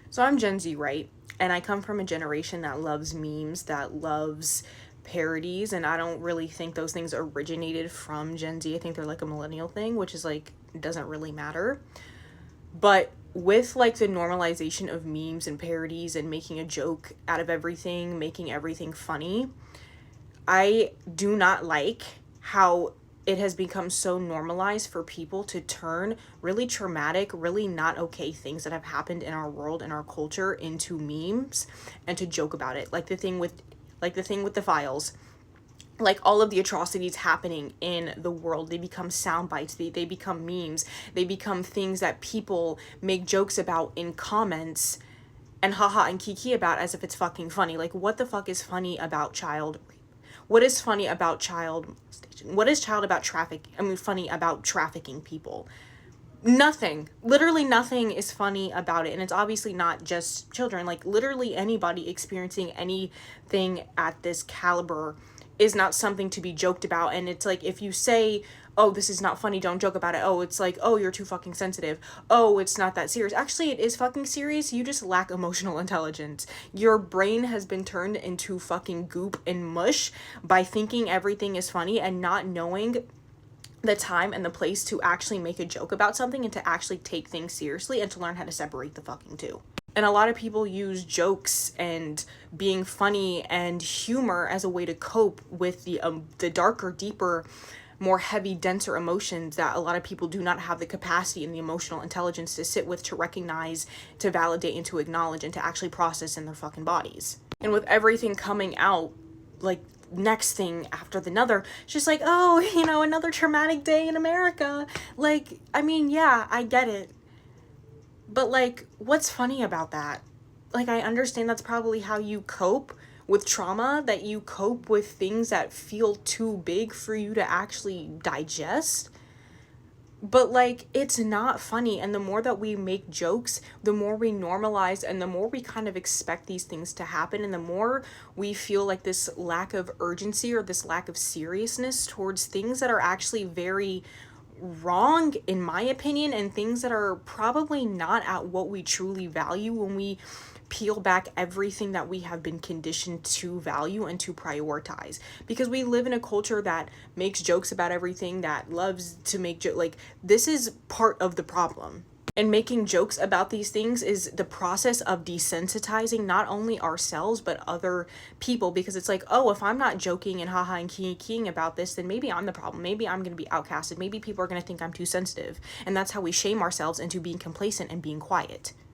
So I'm Gen Z, right? And I come from a generation that loves memes, that loves parodies, and I don't really think those things originated from Gen Z. I think they're like a millennial thing, which is like doesn't really matter. But with like the normalization of memes and parodies and making a joke out of everything, making everything funny, I do not like how it has become so normalized for people to turn really traumatic, really not okay things that have happened in our world and our culture into memes and to joke about it. Like the thing with the files, like all of the atrocities happening in the world, they become sound bites, they become memes, they become things that people make jokes about in comments and haha and kiki about as if it's fucking funny. Like, what the fuck is funny about child rape? What is funny about child molestation? What is child about traffic? I mean, funny about trafficking people? Nothing. Literally nothing is funny about it. And it's obviously not just children. Like, literally anybody experiencing anything at this caliber is not something to be joked about. And it's like, if you say, oh, this is not funny, don't joke about it. Oh, it's like, oh, you're too fucking sensitive. Oh, it's not that serious. Actually, it is fucking serious. You just lack emotional intelligence. Your brain has been turned into fucking goop and mush by thinking everything is funny and not knowing the time and the place to actually make a joke about something and to actually take things seriously and to learn how to separate the fucking two. And a lot of people use jokes and being funny and humor as a way to cope with the darker, deeper, more heavy, denser emotions that a lot of people do not have the capacity and the emotional intelligence to sit with, to recognize, to validate, and to acknowledge, and to actually process in their fucking bodies. And with everything coming out, like, next thing after the another, it's just like, oh, another traumatic day in America. Like, I mean, yeah, I get it. But, like, what's funny about that? Like, I understand that's probably how you cope with trauma, that you cope with things that feel too big for you to actually digest. But, like, it's not funny. And the more that we make jokes, the more we normalize and the more we kind of expect these things to happen. And the more we feel like this lack of urgency or this lack of seriousness towards things that are actually very wrong, in my opinion, and things that are probably not at what we truly value when we peel back everything that we have been conditioned to value and to prioritize. Because we live in a culture that makes jokes about everything, that loves to make like, this is part of the problem. And making jokes about these things is the process of desensitizing not only ourselves but other people, because it's like, oh, if I'm not joking and haha and keying about this, then maybe I'm the problem. Maybe I'm going to be outcasted. Maybe people are going to think I'm too sensitive. And that's how we shame ourselves into being complacent and being quiet.